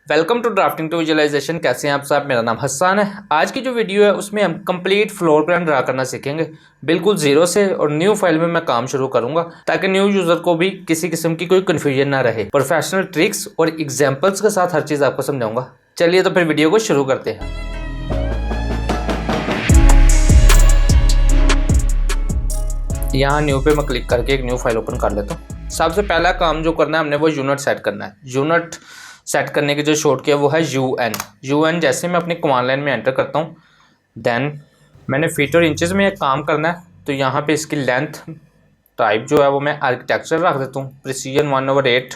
Welcome to drafting to visualisation. कैसे हैं आप साहब? मेरा नाम हसन है। आज की जो वीडियो है उसमें हम कंप्लीट फ्लोर प्लान ड्रा करना सीखेंगे, बिल्कुल जीरो से। और न्यू फाइल में मैं काम शुरू करूंगा ताकि न्यू यूजर को भी किसी किस्म की कोई कन्फ्यूजन ना रहे। प्रोफेशनल ट्रिक्स और एग्जांपल्स के साथ हर चीज़ आपको समझाऊंगा। चलिए तो फिर वीडियो को शुरू करते हैं। यहाँ न्यू पे मैं क्लिक करके एक न्यू फाइल ओपन कर लेता हूँ। सबसे पहला काम जो करना है हमने वो यूनिट सेट करना है। यूनिट सेट करने की जो शॉर्ट की है वो है UN। जैसे मैं अपनी कमांड लाइन में एंटर करता हूँ, देन मैंने फीट और इंचज़ में एक काम करना है। तो यहाँ पे इसकी लेंथ टाइप जो है वो मैं आर्किटेक्चर रख देता हूँ। प्रिसीजन 1/8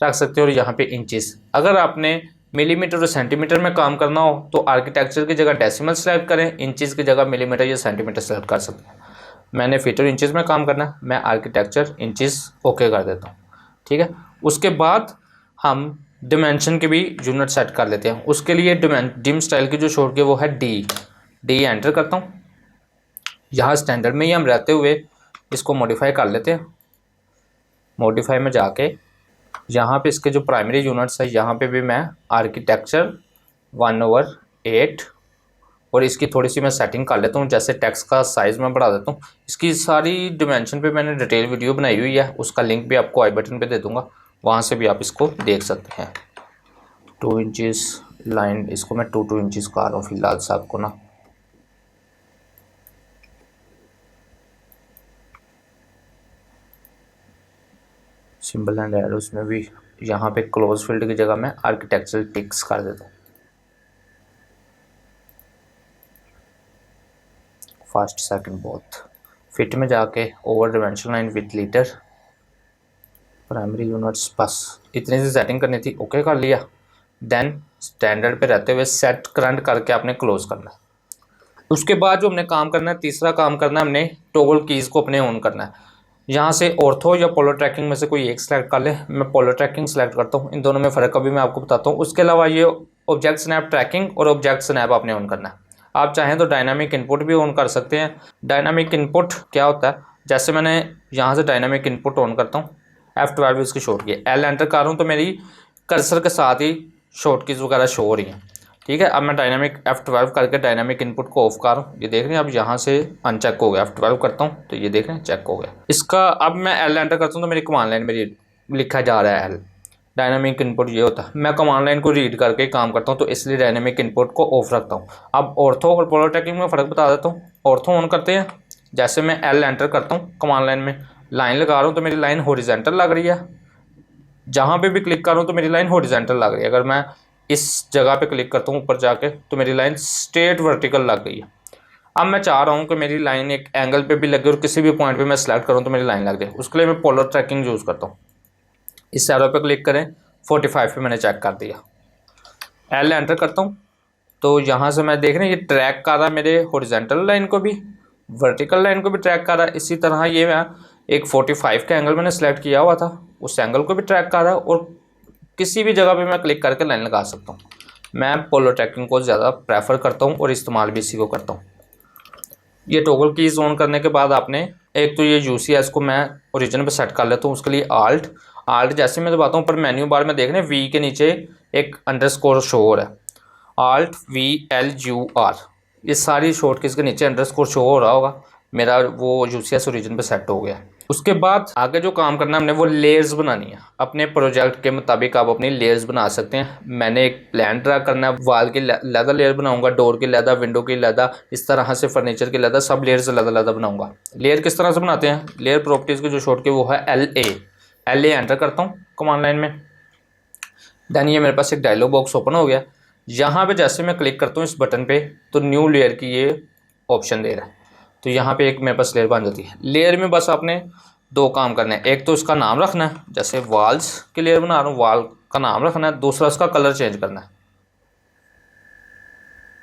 रख सकते हो। और यहाँ पे इंचज़, अगर आपने मिलीमीटर और सेंटीमीटर में काम करना हो तो आर्किटेक्चर की जगह डेसिमल सेलेक्ट करें, इंचज़ की जगह मिलीमीटर या सेंटीमीटर सेलेक्ट कर सकते हैं। मैंने फीट और इंचज़ में काम करना है, मैं आर्किटेक्चर इंचज़ ओके कर देता हूँ। ठीक है, उसके बाद हम डिमेंशन के भी यूनिट सेट कर लेते हैं। उसके लिए डिम स्टाइल की जो शॉर्ट की वो है डी एंटर करता हूँ। यहाँ स्टैंडर्ड में ही हम रहते हुए इसको मॉडिफाई कर लेते हैं। मॉडिफाई में जाके यहाँ पे इसके जो प्राइमरी यूनिट्स है यहाँ पे भी मैं आर्किटेक्चर 1/8 और इसकी थोड़ी सी मैं सेटिंग कर लेता हूँ। जैसे टेक्स्ट का साइज़ मैं बढ़ा देता हूँ। इसकी सारी डिमेंशन पे मैंने डिटेल वीडियो बनाई हुई है, उसका लिंक भी आपको आई बटन पे दे दूँगा, वहाँ से भी आप इसको देख सकते हैं। 2 इंचज़ लाइन, इसको मैं 2 इंचज़ का रहा हूँ फिलहाल साहब को ना। सिंबल एंड एरोस में भी यहाँ पे क्लोज फील्ड की जगह मैं आर्किटेक्चरल टिक्स कर देता हूँ। First second both. फिट में जाके over dimension line with litre primary units, बस इतनी सी सेटिंग करनी थी। ओके कर लिया। देन स्टैंडर्ड पे रहते हुए सेट करंट करके आपने क्लोज करना है। उसके बाद जो हमने काम करना है, तीसरा काम करना है, हमने टॉगल कीज़ को अपने ऑन करना है। यहाँ से ऑर्थो या पोलो ट्रैकिंग में से कोई एक सेलेक्ट कर ले। मैं पोलो ट्रैकिंग सेलेक्ट करता हूँ। इन दोनों में फ़र्क अभी मैं आपको बताता हूँ। उसके अलावा ये ऑब्जेक्ट स्नैप ट्रैकिंग और ऑब्जेक्ट स्नैप आपने ऑन करना है। आप चाहें तो डायनामिक इनपुट भी ऑन कर सकते हैं। डायनामिक इनपुट क्या होता है, जैसे मैंने यहाँ से डायनामिक इनपुट ऑन करता हूँ, F12 इसकी शॉर्ट की, L एंटर कर रहा हूँ तो मेरी कर्सर के साथ ही शॉर्ट कीज़ वगैरह शो हो रही हैं। ठीक है, अब मैं डायनामिक F12 करके डायनामिक इनपुट को ऑफ कर रहा हूँ। ये देख रहे हैं, अब यहाँ से अनचेक हो गया। F12 करता हूँ तो ये देख रहे हैं चेक हो गया। इसका अब मैं L एंटर करता हूँ तो मेरी कमांड लाइन मेरी लिखा जा रहा है L। डायनामिक इनपुट ये होता है। मैं कमांड लाइन को रीड करके काम करता हूँ तो इसलिए डायनामिक इनपुट को ऑफ रखता हूँ। अब ऑर्थो और पोलो ट्रैकिंग में फ़र्क बता देता हूँ। ऑर्थो ऑन करते हैं, जैसे मैं L एंटर करता हूँ कमांड लाइन में, लाइन लगा रहा हूँ तो मेरी लाइन हॉरिजॉन्टल लग रही है। जहाँ पे भी क्लिक कर रहा हूँ तो मेरी लाइन हॉरिजॉन्टल लग रही है। अगर मैं इस जगह पे क्लिक करता हूँ ऊपर जाके तो मेरी लाइन स्ट्रेट वर्टिकल लग गई है। अब मैं चाह रहा हूँ कि मेरी लाइन एक एंगल पे भी लगे और किसी भी पॉइंट पे मैं सेलेक्ट करूँ तो मेरी लाइन लग जाए। उसके लिए मैं पोलर ट्रैकिंग यूज़ करता हूँ। इस एरो पे क्लिक करें, 45 पे मैंने चेक कर दिया। L एंटर करता हूँ तो यहाँ से मैं देख रहे हैं ये ट्रैक कर रहा है मेरे हॉरिजॉन्टल लाइन को भी, वर्टिकल लाइन को भी ट्रैक कर रहा है। इसी तरह ये मैं एक 45 का एंगल मैंने सेलेक्ट किया हुआ था, उस एंगल को भी ट्रैक कर रहा है। और किसी भी जगह पे मैं क्लिक करके लाइन लगा सकता हूँ। मैं पोलो ट्रैकिंग को ज़्यादा प्रेफर करता हूँ और इस्तेमाल भी इसी को करता हूँ। ये टॉगल कीज़ ऑन करने के बाद आपने एक तो ये UCS को मैं ओरिजिन पे सेट कर लेता हूँ। उसके लिए आल्ट जैसे मैं दबाता हूँ, पर मेन्यू बार में देख रहे हैं V के नीचे एक अंडरस्कोर शो हो रहा है, Alt VLUR। ये सारी शॉर्ट कीज़ के नीचे अंडरस्कोर शो हो रहा होगा। मेरा वो UCS ओरिजिन पे सेट हो गया। उसके बाद आगे जो काम करना है हमने वो लेयर्स बनानी है। अपने प्रोजेक्ट के मुताबिक आप अपनी लेयर्स बना सकते हैं। मैंने एक प्लान ड्रा करना है, वाल की लैदा लेयर बनाऊंगा, डोर की लैदा, विंडो की लैदा, इस तरह से फर्नीचर की लैदा, सब लेयर्स लैदा बनाऊंगा। लेयर किस तरह से बनाते हैं, लेयर प्रॉपर्टीज़ की जो शॉर्ट की वो है LA एंटर करता हूँ कमांड लाइन में। देन ये मेरे पास एक डायलॉग बॉक्स ओपन हो गया। यहाँ पे जैसे मैं क्लिक करता हूँ इस बटन पे तो न्यू लेयर की ये ऑप्शन दे रहा है। तो यहाँ पे एक मेरे पास लेयर बन जाती है। लेयर में बस आपने 2 काम करने हैं। एक तो इसका नाम रखना है, जैसे वॉल्स की लेयर बना रहा हूँ, वॉल का नाम रखना है। दूसरा इसका कलर चेंज करना है।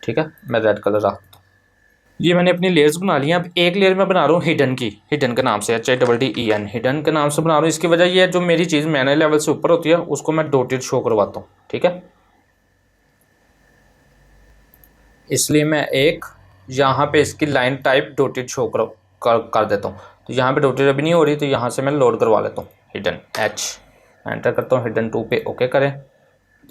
ठीक है, मैं रेड कलर रखता हूँ। ये मैंने अपनी लेयर्स बना ली हैं। अब एक लेयर में बना रहा हूँ हिडन की, हिडन के नाम से, HIDDEN, हिडन के नाम से बना रहा हूँ। इसकी वजह ये है जो मेरी चीज़ मैनुअल लेवल से ऊपर होती है उसको मैं डॉटेड शो करवाता हूँ। ठीक है, इसलिए मैं एक यहाँ पे इसकी लाइन टाइप डॉटेड शो कर देता हूँ। तो यहाँ पे डॉटेड अभी नहीं हो रही तो यहाँ से मैं लोड करवा लेता हूँ हिडन H एंटर करता हूँ। हिडन 2 पे ओके करें।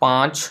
5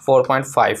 4.5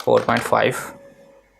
4.5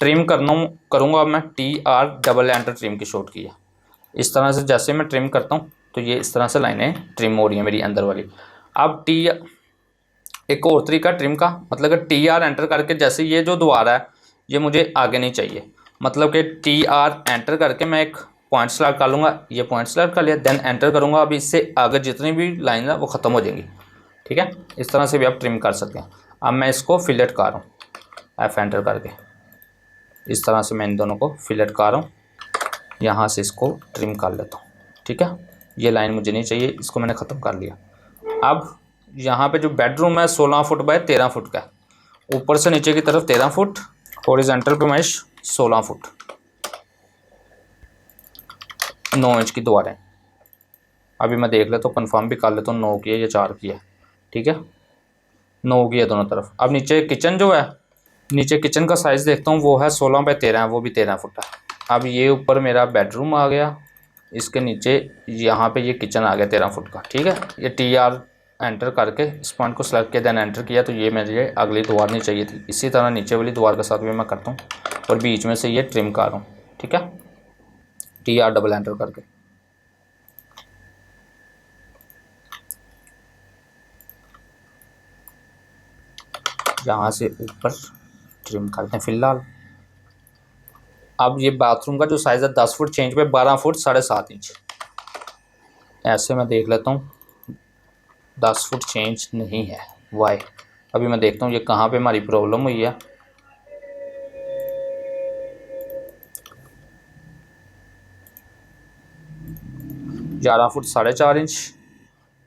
ट्रिम करूँगा अब मैं TR डबल एंटर ट्रिम की शॉर्ट की है। इस तरह से जैसे मैं ट्रिम करता हूँ तो ये इस तरह से लाइनें ट्रिम हो रही हैं मेरी अंदर वाली। अब एक और तरीका ट्रिम का, मतलब कि TR एंटर करके जैसे ये जो द्वारा है ये मुझे आगे नहीं चाहिए, मतलब कि TR एंटर करके मैं एक पॉइंट सेलेक्ट कर लूँगा, ये पॉइंट सेलेक्ट कर लिया, देन एंटर करूँगा। अब इससे आगे जितनी भी लाइन है वो ख़त्म हो जाएंगी। ठीक है, इस तरह से भी आप ट्रिम कर सकते हैं। अब मैं इसको फिलेट कर रहा हूँ F एंटर करके, इस तरह से मैं इन दोनों को फिलेट कर रहा हूँ। यहाँ से इसको ट्रिम कर लेता हूँ। ठीक है, ये लाइन मुझे नहीं चाहिए, इसको मैंने ख़त्म कर लिया। अब यहाँ पे जो बेडरूम है 16 फुट बाय 13 फुट का है, ऊपर से नीचे की तरफ 13 फुट, हॉरिजॉन्टल पे मैश 16 फुट, 9 इंच की दीवारें। अभी मैं देख लेता हूँ, कंफर्म भी कर लेता हूँ, 9 की है या 4 की है। ठीक है, 9 की है दोनों तरफ। अब नीचे किचन जो है, नीचे किचन का साइज़ देखता हूँ, वो है 16 बाय 13 है, वो भी 13 फुट है। अब ये ऊपर मेरा बेडरूम आ गया, इसके नीचे यहाँ पे ये किचन आ गया 13 फुट का। ठीक है, ये TR एंटर करके इस पॉइंट को सेलेक्ट किया, देन एंटर किया, तो ये मुझे अगली दीवार नहीं चाहिए थी। इसी तरह नीचे वाली दीवार के साथ भी मैं करता हूँ और बीच में से ये ट्रिम कर रहा हूँ। ठीक है, TR डबल एंटर करके। यहाँ से ऊपर ट्रिम करते हैं फिलहाल। अब ये बाथरूम का जो साइज़ है 10 फुट चेंज पे 12 फुट 7.5 इंच, ऐसे मैं देख लेता हूँ 10 फुट चेंज नहीं है, वाई। अभी मैं देखता हूँ ये कहाँ पे हमारी प्रॉब्लम हुई है। ग्यारह फुट 4.5 इंच,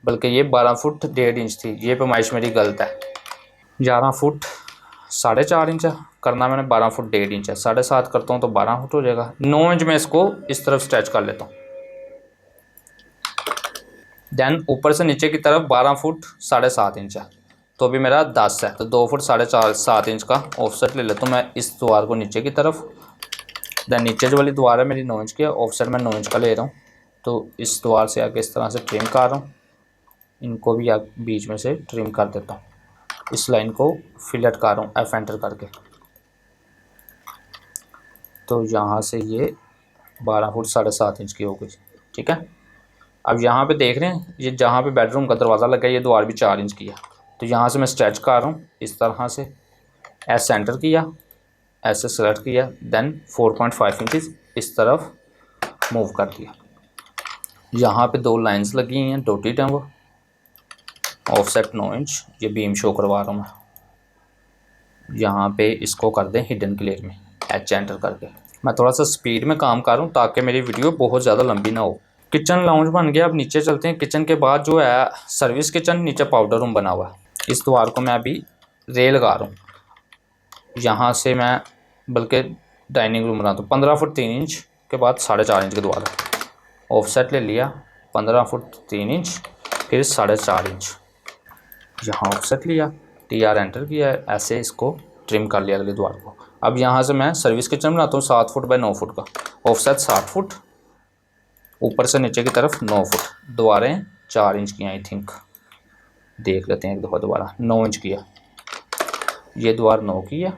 बल्कि ये 12 फुट 1.5 इंच थी, ये पैमाइश मेरी गलत है। 11 फुट 4.5 इंच है, करना मैंने 12 फुट 1.5 इंच है, 7.5 करता हूँ तो 12 फुट हो जाएगा। 9 इंच में इसको इस तरफ स्ट्रेच कर लेता हूँ, देन ऊपर से नीचे की तरफ 12 फुट 7.5 इंच है, तो अभी मेरा 10 है, तो 2 फुट 7.5 इंच का ऑफसेट ले लेता हूँ मैं इस द्वार को नीचे की तरफ। देन नीचे जो वाली द्वार है मेरी 9 इंच की है, ऑफसेट मैं 9 इंच का ले रहा हूँ, तो इस द्वार से आगे इस तरह से ट्रिम कर रहा हूँ, इनको भी बीच में से ट्रिम कर देता हूँ। इस लाइन को फिलेट कर रहा हूँ F एंटर करके, तो यहाँ से ये 12 फुट 7.5 इंच की हो गई। ठीक है, अब यहाँ पे देख रहे हैं ये जहाँ पे बेडरूम का दरवाज़ा लगा है ये द्वार भी 4 इंच की है, तो यहाँ से मैं स्ट्रेच कर रहा हूँ इस तरह से, S एंटर किया, ऐसे सेलेक्ट किया, देन 4.5 इंच इस तरफ मूव कर दिया। यहाँ पे 2 लाइंस लगी हुई हैं डॉटेड हैं, वो ऑफसेट 9 इंच, ये बीम शो करवा रहा हूँ मैं। यहाँ पे इसको कर दें हिडन क्लियर में H एंटर करके। मैं थोड़ा सा स्पीड में काम कर रहा हूँ ताकि मेरी वीडियो बहुत ज़्यादा लंबी ना हो। किचन लाउंज बन गया, अब नीचे चलते हैं। किचन के बाद जो है सर्विस किचन, नीचे पाउडर रूम बना हुआ है। इस द्वार को मैं अभी रेल लगा रहा हूँ, यहाँ से मैं बल्कि डाइनिंग रूम बनाता हूँ। 15 फुट 3 इंच के बाद 4.5 इंच के द्वार ऑफसेट ले लिया, 15 फुट 3 इंच फिर 4.5 इंच, यहाँ ऑफसेट लिया, TR एंटर किया, ऐसे इसको ट्रिम कर लिया अगले द्वार को। अब यहाँ से मैं सर्विस किचन बनाता हूँ 7 फुट बाय 9 फुट का, ऑफसेट 60 फुट, ऊपर से नीचे की तरफ 9 फुट, द्वारें 4 इंच की आई थिंक, देख लेते हैं एक दफ़ा दोबारा। 9 इंच की है, ये द्वार 9 की है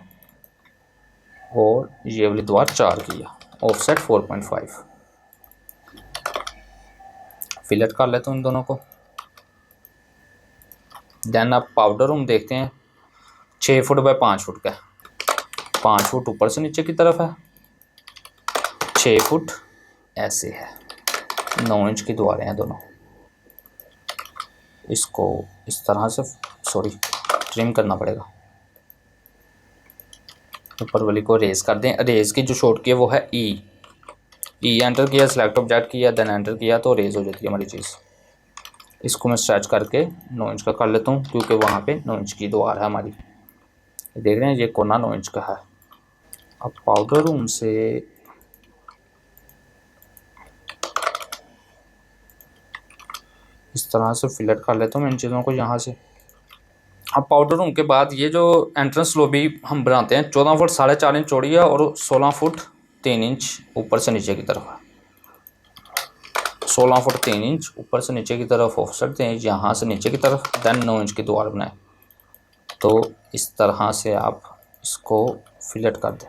और ये वाली द्वार 4 की है, ऑफसेट 4.5। फिलेट कर लेता हूँ इन दोनों को। देन अब पाउडर रूम देखते हैं, 6 फुट बाय 5 फुट का है, 5 फुट ऊपर से नीचे की तरफ है, 6 फुट ऐसे है, 9 इंच की द्वारें हैं दोनों। इसको इस तरह से ट्रिम करना पड़ेगा, ऊपर वाली को रेज कर दें। रेज की जो शॉर्ट की है वो है E एंटर किया, सेलेक्ट ऑब्जेक्ट किया, देन एंटर किया तो रेज हो जाती है हमारी चीज़। इसको मैं स्ट्रेच करके 9 इंच का कर लेता हूँ, क्योंकि वहाँ पे 9 इंच की द्वार है हमारी। देख रहे हैं ये कोना 9 इंच का है। अब पाउडर रूम से इस तरह से फिलेट कर लेता हूँ मैं इन चीज़ों को यहाँ से। अब पाउडर रूम के बाद ये जो एंट्रेंस लॉबी हम बनाते हैं 14 फुट 4.5 इंच चौड़ी है और 16 फुट 3 इंच ऊपर से नीचे की तरफ है। 16 फुट 3 इंच ऊपर से नीचे की तरफ ऑफसेट दें, यहाँ से नीचे की तरफ, देन 9 इंच की द्वार बनाएं। तो इस तरह से आप इसको फिलेट कर दें।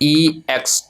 EX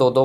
2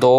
2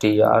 TR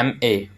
MA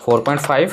4.5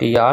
TR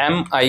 MI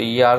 TR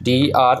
DR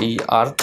TR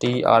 TR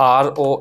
RO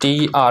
TR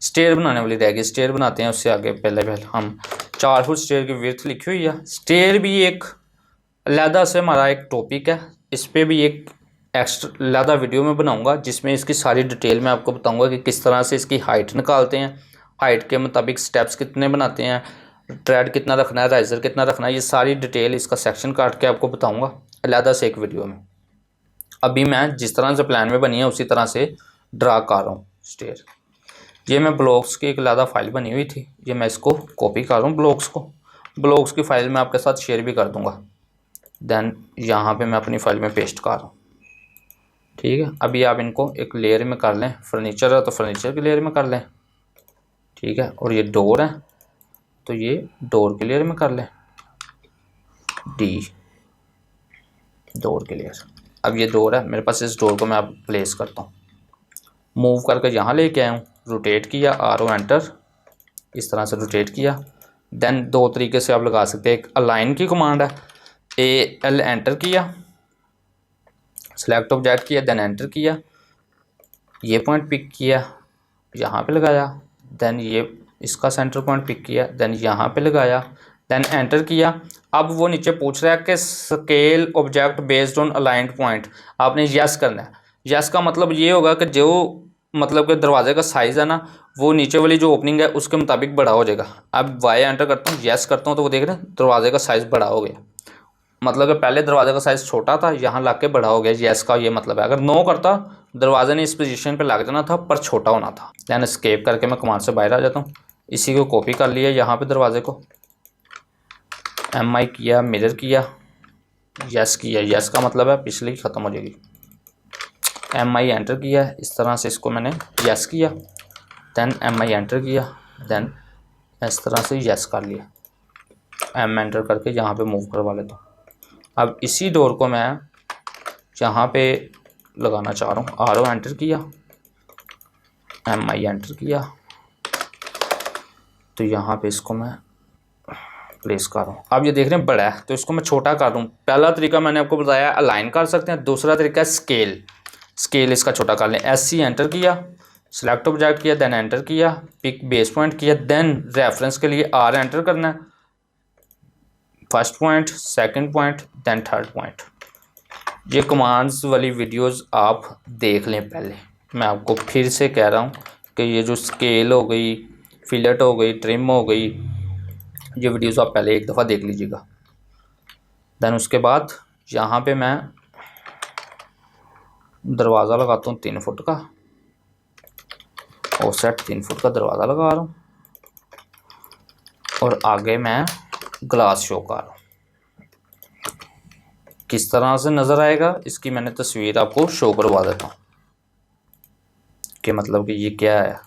stair बनाने वाली रह गई, स्टेयर बनाते हैं उससे आगे। पहले हम 4 फुट स्टेयर की विड्थ लिखी हुई है। स्टेयर भी एक अलहदा से हमारा एक टॉपिक है, इस पर भी एक एक्स्ट्रा अलहदा वीडियो में बनाऊंगा जिसमें इसकी सारी डिटेल मैं आपको बताऊंगा कि किस तरह से इसकी हाइट निकालते हैं, हाइट के मुताबिक स्टेप्स कितने बनाते हैं, ट्रेड कितना रखना है, राइजर कितना रखना है, ये सारी डिटेल इसका सेक्शन काट के आपको बताऊंगा अलहदा से एक वीडियो में। अभी मैं जिस तरह से प्लान में बनी है उसी तरह से ड्रा कर रहा हूँ स्टेयर। ये मैं ब्लॉक्स की एक अलहदा फाइल बनी हुई थी, ये मैं इसको कॉपी कर रहा हूँ ब्लॉक्स की फ़ाइल मैं आपके साथ शेयर भी कर दूँगा। देन यहाँ पे मैं अपनी फ़ाइल में पेस्ट कर रहा हूँ, ठीक है। अभी आप इनको एक लेयर में कर लें, फर्नीचर है तो फर्नीचर की लेयर में कर लें, ठीक है। और ये डोर है तो ये डोर के लेयर में कर लें, डोर के लेयर। अब ये डोर है मेरे पास, इस डोर को मैं अब प्लेस करता हूँ, मूव करके यहाँ लेके आया हूँ, रोटेट किया, आर ओ एंटर, इस तरह से रोटेट किया। देन 2 तरीके से आप लगा सकते हैं, एक अलाइन की कमांड है, ए एल एंटर किया, सेलेक्ट ऑब्जेक्ट किया, देन एंटर किया, ये पॉइंट पिक किया, यहाँ पे लगाया, देन ये इसका सेंटर पॉइंट पिक किया, देन यहाँ पे लगाया, देन एंटर किया। अब वो नीचे पूछ रहा है कि scale object based on aligned point, आपने यस करना है। यस का मतलब ये होगा कि जो मतलब कि दरवाजे का साइज़ है ना वो नीचे वाली जो ओपनिंग है उसके मुताबिक बड़ा हो जाएगा। अब वाई एंटर करता हूँ, यस करता हूँ तो वो देख रहे हैं दरवाजे का साइज़ बड़ा हो गया, मतलब कि पहले दरवाजे का साइज़ छोटा था, यहाँ ला के बड़ा हो गया, यस का ये मतलब है। अगर नो करता दरवाजे ने इस पोजीशन पे लग जाना था पर छोटा होना था। दैन एस्केप करके मैं कमांड से बाहर आ जाता हूँ, इसी को कॉपी कर लिया यहाँ पे दरवाजे को, MI किया, मिरर किया, यस किया, यस का मतलब है पिछली ख़त्म हो जाएगी, MI एंटर किया, इस तरह से इसको मैंने यस किया, दैन MI एंटर किया, दैन इस तरह से यस कर लिया, M एंटर करके यहाँ पे मूव करवा लेता हूँ। अब इसी डोर को मैं यहाँ पे लगाना चाह रहा हूँ, RO एंटर किया, MI एंटर किया, तो यहाँ पे इसको मैं प्लेस कर रहा हूँ। अब ये देख रहे हैं बड़ा है तो इसको मैं छोटा कर दूँ। पहला तरीका मैंने आपको बताया अलाइन कर सकते हैं, दूसरा तरीका है स्केल इसका छोटा कर लें। SC एंटर किया, सेलेक्ट ऑब्जेक्ट किया, देन एंटर किया, पिक बेस पॉइंट किया, देन रेफरेंस के लिए R एंटर करना है, first point, second point, then third point. ये कमांड्स वाली वीडियोस आप देख लें पहले, मैं आपको फिर से कह रहा हूँ कि ये जो स्केल हो गई, फिलेट हो गई, ट्रिम हो गई, ये वीडियोस आप पहले एक दफ़ा देख लीजिएगा। देन उसके बाद यहाँ पे मैं दरवाज़ा लगाता हूँ 3 फुट का, ऑफसेट 3 फुट का दरवाज़ा लगा रहा हूँ, और आगे मैं ग्लास शो कर रहा हूँ। किस तरह से नज़र आएगा इसकी मैंने तस्वीर आपको शो करवा देता हूँ कि मतलब कि ये क्या है,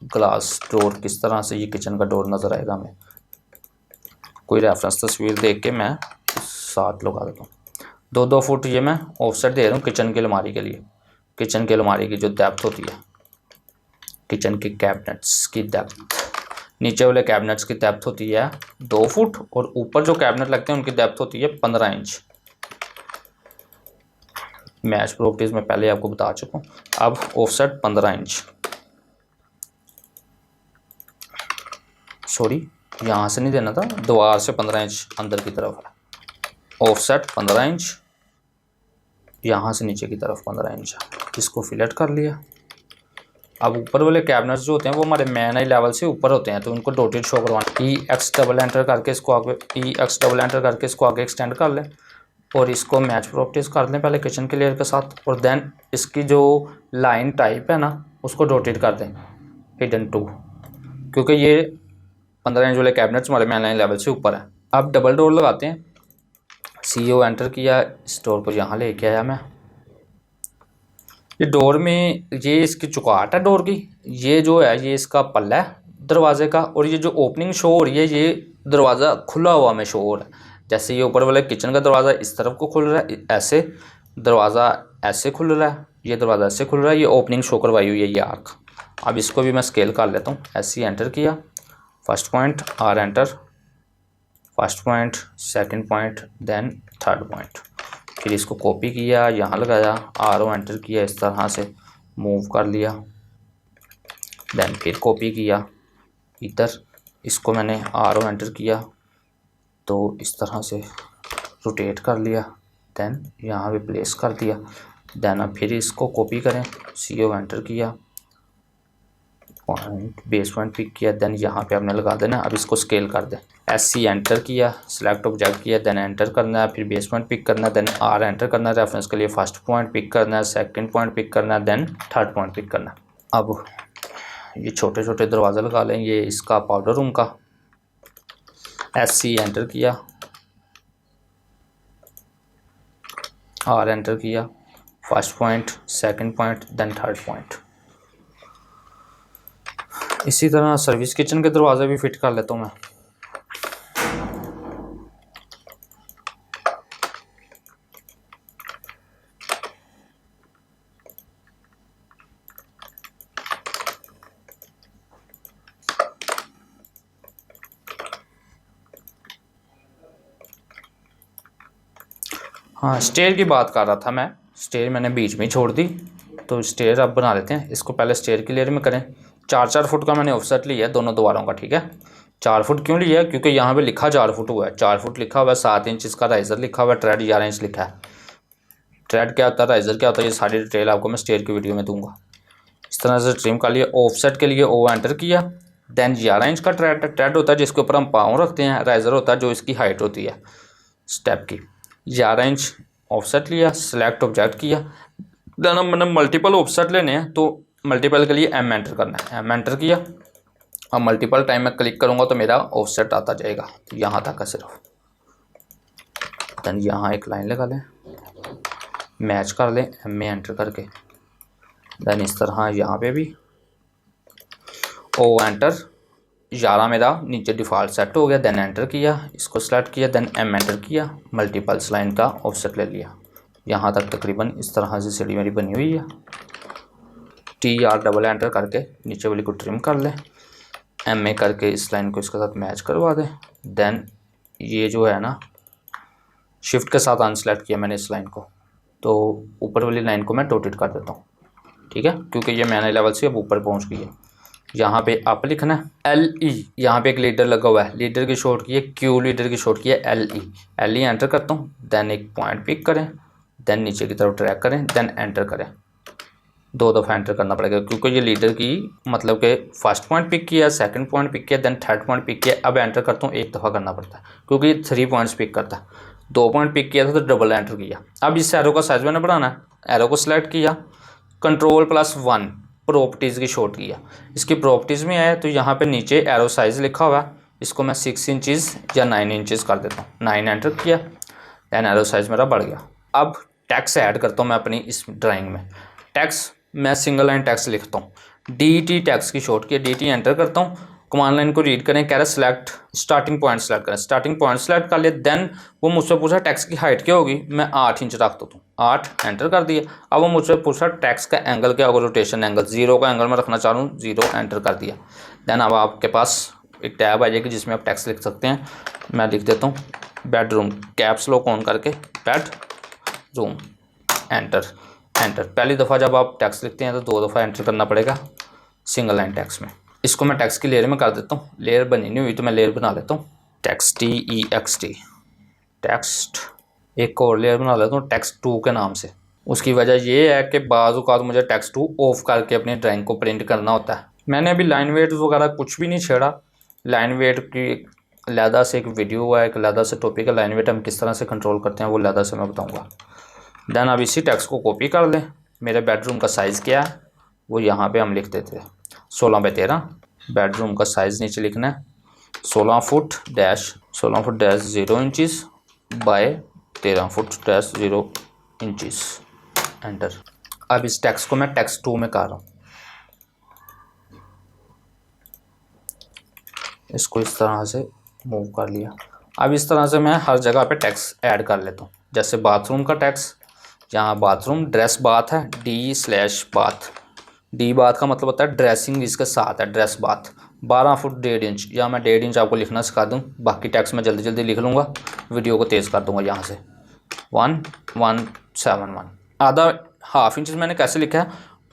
ग्लास डोर किस तरह से ये किचन का डोर नज़र आएगा हमें। कोई रेफरेंस तस्वीर देख के मैं साथ लगा देता हूँ। 2-2 फुट ये मैं ऑफसेट दे रहा हूँ किचन की अलमारी के लिए। किचन की अलमारी की जो डेप्थ होती है, किचन के कैबिनेट्स की डेप्थ, नीचे वाले कैबिनेट्स की डेप्थ होती है 2 फुट, और ऊपर जो कैबिनेट लगते हैं उनकी डेप्थ होती है 15 इंच। मैच प्रॉपर्टीज़ में पहले आपको बता चुका हूँ। अब ऑफसेट 15 इंच, सॉरी यहाँ से नहीं देना था, दीवार से 15 इंच अंदर की तरफ है। ऑफसेट 15 इंच, यहाँ से नीचे की तरफ 15 इंच है। इसको फिलेट कर लिया। अब ऊपर वाले कैबिनेट्स जो होते हैं वो हमारे मैन आई लेवल से ऊपर होते हैं तो उनको डॉटेड शो करवाना। EX डबल एंटर करके इसको आगे एक्सटेंड कर लें, और इसको मैच प्रॉपर्टीज कर लें पहले किचन के लेयर के साथ, और देन इसकी जो लाइन टाइप है ना उसको डॉटेड कर दें हिडन टू, क्योंकि ये 15 इंच वाले कैबिनेट्स हमारे मैन लाइन लेवल से ऊपर है। अब डबल डोर लगाते हैं, CO एंटर किया, इस डोर को यहाँ लेके आया मैं। ये डोर में ये इसकी चुकाट है डोर की, ये जो है ये इसका पल्ला है दरवाजे का, और ये जो ओपनिंग शो हो रही है ये दरवाज़ा खुला हुआ में शो हो रहा है। जैसे ये ऊपर वाले किचन का दरवाज़ा इस तरफ को खुल रहा है, ऐसे दरवाज़ा ऐसे खुल रहा है, ये दरवाज़ा ऐसे खुल रहा है, ये ओपनिंग शो करवाई हुई है ये आर्क। अब इसको भी मैं स्केल कर लेता हूँ। SC एंटर किया, first point, R enter, first point, second point, then third point. फिर इसको कॉपी किया, यहाँ लगाया, RO एंटर किया, इस तरह से मूव कर लिया, देन फिर कॉपी किया इधर, इसको मैंने आर एंटर किया तो इस तरह से रोटेट कर लिया, देन यहाँ पे प्लेस कर दिया। देन अब फिर इसको कॉपी करें, सी ओ एंटर किया, पॉइंट बेस पॉइंट पिक किया, देन यहाँ पे आपने लगा देना। अब इसको स्केल कर दें, एस सी एंटर किया, सिलेक्ट ऑब्जेक्ट किया, देन एंटर करना है, फिर बेस पॉइंट पिक करना है, देन आर एंटर करना है, रेफरेंस के लिए फर्स्ट पॉइंट पिक करना है, सेकंड पॉइंट पिक करना है, देन थर्ड पॉइंट पिक करना है। अब ये छोटे छोटे दरवाजे लगा लें, ये इसका पाउडर रूम का, एस सी एंटर किया, आर एंटर किया, first point, second point, then third point. इसी तरह सर्विस किचन के दरवाजे भी फिट कर लेता हूँ मैं। हाँ, स्टेयर की बात कर रहा था मैं, स्टेयर मैंने बीच में छोड़ दी, तो स्टेयर अब बना लेते हैं। इसको पहले स्टेयर की लेयर में करें। 4-4 फुट का मैंने ऑफसेट लिया है दोनों दीवारों का, ठीक है। 4 फुट क्यों लिया है? क्योंकि यहाँ पे लिखा 4 फुट हुआ है, 4 फुट लिखा हुआ है, 7 इंच इसका राइज़र लिखा हुआ है, ट्रेड 11 इंच लिखा है। ट्रेड क्या होता है, राइज़र क्या होता है, ये सारी डिटेल आपको मैं स्टेयर की वीडियो में दूंगा। इस तरह से ट्रिम कर लिया। ऑफसेट के लिए ओ एंटर किया, देन 11 इंच का ट्रेड होता है जिसके ऊपर हम पाँव रखते हैं, राइज़र होता है जो इसकी हाइट होती है स्टेप की। 11 इंच ऑफसेट लिया, सिलेक्ट ऑब्जेक्ट किया, देन अब मैंने मल्टीपल ऑफसेट लेने हैं तो मल्टीपल के लिए एम एंटर करना है, एम एंटर किया। अब मल्टीपल टाइम में क्लिक करूँगा तो मेरा ऑफसेट आता जाएगा, तो यहाँ तक है सिर्फ। देन यहाँ एक लाइन लगा लें, मैच कर लें एम में एंटर करके, देन इस तरह यहाँ पे भी ओ एंटर, 11 मेरा नीचे डिफ़ॉल्ट सेट हो गया, देन एंटर किया, इसको सेलेक्ट किया, देन एम एंटर किया, मल्टीपल्स लाइन का ऑफसेट ले लिया। यहाँ तक तकरीबन इस तरह से सीढ़ी मेरी बनी हुई है। टी आर डबल एंटर करके नीचे वाली को ट्रिम कर लें, एम ए करके इस लाइन को इसके साथ मैच करवा दें। देन ये जो है ना, शिफ्ट के साथ अनसेलेक्ट किया मैंने इस लाइन को, तो ऊपर वाली लाइन को मैं डॉटेड कर देता हूँ, ठीक है, क्योंकि ये मैंने लेवल से अब ऊपर पहुँच गई है। यहाँ पे अप लिखना है, एल ई, यहाँ पे एक लीडर लगा हुआ है, लीडर की शॉर्ट की है क्यू, लीडर की शॉर्ट की है एल ई एंटर करता हूँ। देन एक पॉइंट पिक करें, देन नीचे की तरफ ट्रैक करें, देन एंटर करें। 2 दफ़ा एंटर करना पड़ेगा क्योंकि ये लीडर की मतलब कि फर्स्ट पॉइंट पिक किया, सेकंड पॉइंट पिक किया, देन थर्ड पॉइंट पिक किया। अब एंटर करता हूँ, 1 दफ़ा करना पड़ता है क्योंकि ये 3 पॉइंट्स पिक करता है। 2 पॉइंट पिक किया था तो डबल एंटर किया। अब इस एरो का साइज मैंने बढ़ाना है, एरो को सिलेक्ट किया, Ctrl+1 प्रॉपर्टीज़ की शॉर्ट किया। इसकी प्रॉपर्टीज़ में आया तो यहाँ पे नीचे एरो साइज़ लिखा हुआ है, इसको मैं 6 इंचज़ या 9 इंचज़ कर देता हूँ। 9 एंटर किया, दैन एरो साइज़ मेरा बढ़ गया। अब टेक्स्ट ऐड करता हूँ मैं अपनी इस ड्राइंग में। टेक्स्ट मैं सिंगल लाइन टेक्स्ट लिखता हूँ, DT टेक्स्ट की शॉर्ट की, DT एंटर करता हूँ। कमांड लाइन को रीड करें, कह रहा है सिलेक्ट स्टार्टिंग पॉइंट सेलेक्ट करें, स्टार्टिंग पॉइंट सेलेक्ट कर लिया। देन वो मुझसे पूछा टेक्स्ट की हाइट क्या होगी, मैं 8 इंच रख देता हूँ, 8 एंटर कर दिया। अब वो मुझसे पूछा टेक्स्ट का एंगल क्या होगा, रोटेशन एंगल 0 का एंगल मैं रखना चाह रहा हूँ, 0 एंटर कर दिया। देन अब आपके पास एक टैब आ जाएगी जिसमें आप टेक्स्ट लिख सकते हैं। मैं लिख देता हूँ बेडरूम, कैप्स लॉक ऑन करके बेडरूम, एंटर एंटर। पहली दफ़ा जब आप टेक्स्ट लिखते हैं तो 2 दफ़ा एंटर करना पड़ेगा सिंगल लाइन टेक्स्ट में। इसको मैं टेक्स्ट की लेयर में कर देता हूँ, लेयर बनी नहीं हुई तो मैं लेयर बना लेता हूँ, टेक्स्ट TEXT टेक्स्ट। एक और लेयर बना लेता हूँ टेक्स्ट 2 के नाम से। उसकी वजह ये है कि बाज़ औक़ात मुझे टेक्स्ट 2 ऑफ करके अपनी ड्राइंग को प्रिंट करना होता है। मैंने अभी लाइन वेट वगैरह कुछ भी नहीं छेड़ा, लाइन वेट की अलहदा से एक वीडियो हुआ है, एक अलहदा से टॉपिक है, लाइन वेट हम किस तरह से कंट्रोल करते हैं वो अलहदा से मैं बताऊँगा। देन अब इसी टेक्स्ट को कॉपी कर लें। मेरे बेडरूम का साइज़ क्या है वो यहाँ पे हम लिख देते हैं 16x13। बेडरूम का साइज़ नीचे लिखना है 16 foot dash 0 inches by 13 foot dash 0 inches, enter. अब इस टेक्स्ट को मैं टेक्स्ट 2 में कर रहा हूँ, इसको इस तरह से मूव कर लिया। अब इस तरह से मैं हर जगह पे टेक्स्ट ऐड कर लेता हूँ। जैसे बाथरूम का टेक्स्ट, यहाँ बाथरूम, ड्रेस बाथ है, D/बाथ, D बाथ का मतलब होता है ड्रेसिंग, इसके साथ है ड्रेस बाथ। 12 फुट 1.5 इंच, या मैं 1.5 इंच आपको लिखना सिखा दूँ, बाकी टेक्स्ट मैं जल्दी जल्दी लिख लूँगा, वीडियो को तेज़ कर दूँगा। यहाँ से 1171 आधा हाफ इंच मैंने कैसे लिखा है,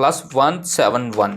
+171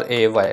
RAY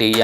D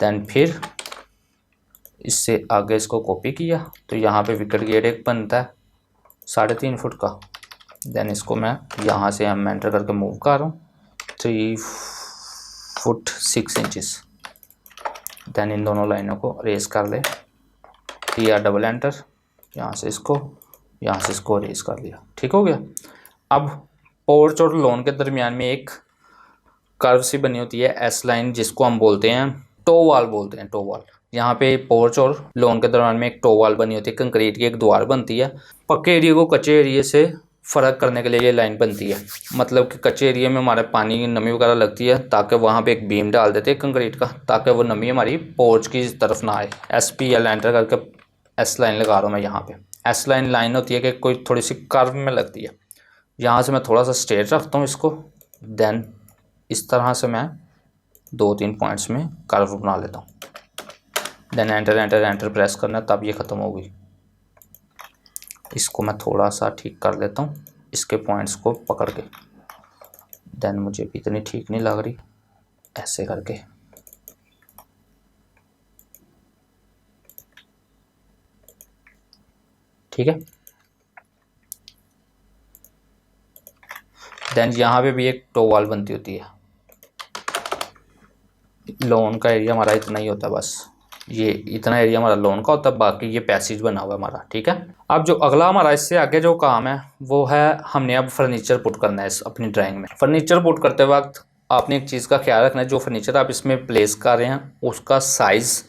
देन फिर इससे आगे इसको कॉपी किया तो यहाँ पे विकेट गेट एक बनता है 3.5 फुट का। देन इसको मैं यहाँ से हम एंटर करके मूव कर रहा हूँ 3 फुट 6 इंचेस। देन इन दोनों लाइनों को रेस कर ले, किया डबल एंटर, यहाँ से इसको रेस कर लिया। ठीक हो गया। अब पोर्च और लॉन के दरमियान में एक कर्व सी बनी होती है एस लाइन, जिसको हम बोलते हैं टो वाल बोलते हैं, टो वाल। यहाँ पे पोर्च और लॉन के दरमियान में एक टो वाल बनी होती है, कंक्रीट की एक दीवार बनती है। पक्के एरिया को कच्चे एरिया से फ़र्क करने के लिए ये लाइन बनती है। मतलब कि कच्चे एरिया में हमारे पानी की नमी वगैरह लगती है, ताकि वहाँ पे एक बीम डाल देते हैं कंक्रीट का, ताकि वो नमी हमारी पोर्च की तरफ ना आए। एस पी एल एंटर करके एस लाइन लगा रहा हूँ मैं यहाँ पे। एस लाइन होती है कि कोई थोड़ी सी कर्व में लगती है। यहाँ से मैं थोड़ा सा स्ट्रेट रखता हूँ इसको, देन इस तरह से मैं 2-3 पॉइंट्स में कर्व बना लेता हूँ। Then enter enter enter press करना, तब ये ख़त्म होगी। इसको मैं थोड़ा सा ठीक कर लेता हूँ इसके पॉइंट्स को पकड़ के। देन मुझे भी इतनी ठीक नहीं लग रही, ऐसे करके। ठीक है। देन यहाँ पे भी एक टो वॉल बनती होती है। लोन का एरिया हमारा इतना ही होता है, बस ये इतना एरिया हमारा लोन का होता है, बाकी ये पैसेज बना हुआ है हमारा। ठीक है। अब जो अगला हमारा इससे आगे जो काम है वो है, हमने अब फर्नीचर पुट करना है अपनी ड्राइंग में। फर्नीचर पुट करते वक्त आपने एक चीज़ का ख्याल रखना है, जो फर्नीचर आप इसमें प्लेस कर रहे हैं उसका साइज़,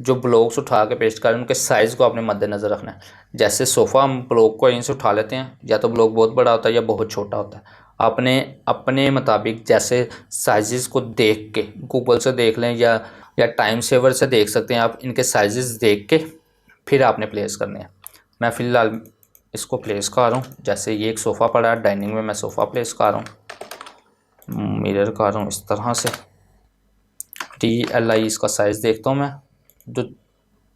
जो ब्लॉक्स उठा के पेस्ट कर रहे हैं उनके साइज़ को आपने मद्देनज़र रखना है। जैसे सोफ़ा हम ब्लॉक को यहीं से उठा लेते हैं, या तो ब्लॉक बहुत बड़ा होता है या बहुत छोटा होता है। आपने अपने मुताबिक जैसे साइज़ को देख के, गूगल से देख लें या टाइम सेवर से देख सकते हैं आप, इनके साइज़ देख के फिर आपने प्लेस करने हैं। मैं फ़िलहाल इसको प्लेस कर रहा हूँ। जैसे ये एक सोफ़ा पड़ा है डाइनिंग में, मैं सोफ़ा प्लेस कर रहा हूँ, मिरर कर रहा हूँ इस तरह से। DLI इसका साइज़ देखता हूँ मैं। जो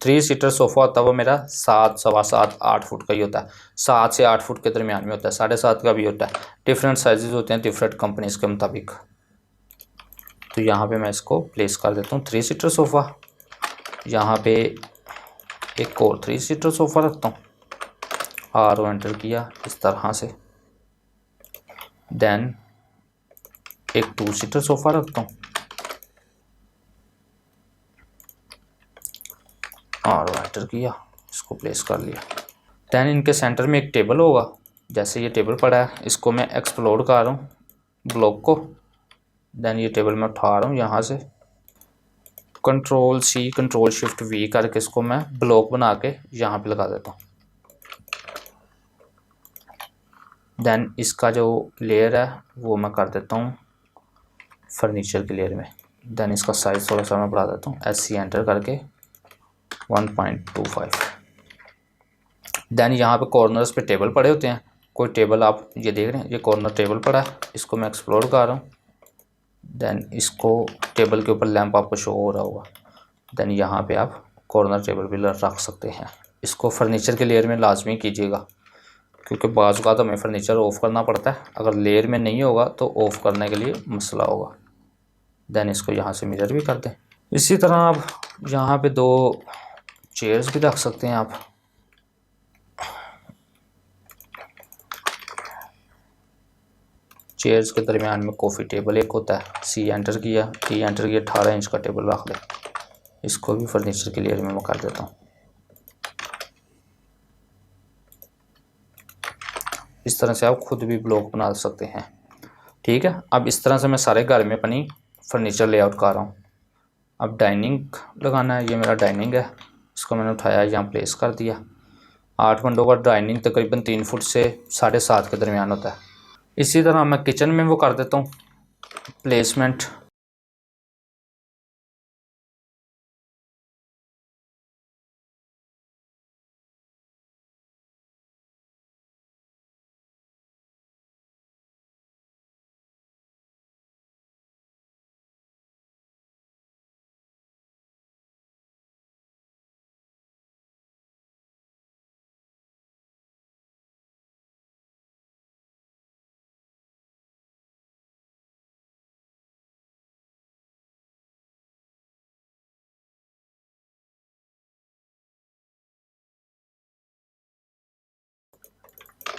3 सीटर सोफ़ा होता है वो मेरा 7, सवा 7, 8 फुट का ही होता है। 7 से 8 फुट के दरमियान में होता है, 7.5 का भी होता है। डिफरेंट साइजेस होते हैं डिफरेंट कंपनीज़ के मुताबिक। तो यहाँ पे मैं इसको प्लेस कर देता हूँ 3 सीटर सोफ़ा। यहाँ पे एक और 3 सीटर सोफ़ा रखता हूँ, और एंटर किया इस तरह से। देन एक 2 सीटर सोफ़ा रखता हूँ, और एंटर किया, इसको प्लेस कर लिया। दैन इनके सेंटर में एक टेबल होगा। जैसे ये टेबल पड़ा है, इसको मैं एक्सप्लोर कर रहा हूँ ब्लॉक को। दैन ये टेबल मैं उठा रहा हूँ यहाँ से, Ctrl+C Ctrl+Shift+V करके इसको मैं ब्लॉक बना के यहाँ पे लगा देता हूँ। दैन इसका जो लेयर है वो मैं कर देता हूँ फर्नीचर के लेयर में। दैन इसका साइज़ थोड़ा सा मैं बढ़ा देता हूँ, SC एंटर करके 1.25। दैन यहाँ पे कॉर्नर्स पे टेबल पड़े होते हैं। कोई टेबल आप ये देख रहे हैं, ये कॉर्नर टेबल पड़ा है, इसको मैं एक्सप्लोर कर रहा हूँ। दैन इसको टेबल के ऊपर लैंप आपको शो हो रहा होगा। दैन यहाँ पे आप कॉर्नर टेबल भी रख सकते हैं। इसको फर्नीचर के लेयर में लाजमी कीजिएगा, क्योंकि बाज़ का तो हमें फर्नीचर ऑफ़ करना पड़ता है, अगर लेयर में नहीं होगा तो ऑफ़ करने के लिए मसला होगा। दैन इसको यहाँ से मिरर भी कर दें। इसी तरह आप यहाँ पे 2 चेयर्स भी रख सकते हैं आप। चेयर्स के दरमियान में कॉफ़ी टेबल एक होता है, C एंटर किया, T एंटर किया, 18 इंच का टेबल रख लें। इसको भी फर्नीचर के लेयर में मैं कर देता हूँ। इस तरह से आप खुद भी ब्लॉक बना सकते हैं। ठीक है। अब इस तरह से मैं सारे घर में अपनी फर्नीचर लेआउट कर रहा हूँ। अब डाइनिंग लगाना है, ये मेरा डाइनिंग है, इसको मैंने उठाया यहाँ प्लेस कर दिया। 8 विंडो का डाइनिंग तकरीबन 3 फुट से 7.5 के दरमियान होता है। इसी तरह मैं किचन में वो कर देता हूँ placement.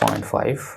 0.5،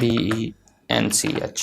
BENCH.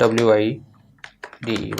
WIDE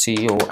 CO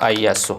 LAYISO.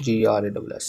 GRASS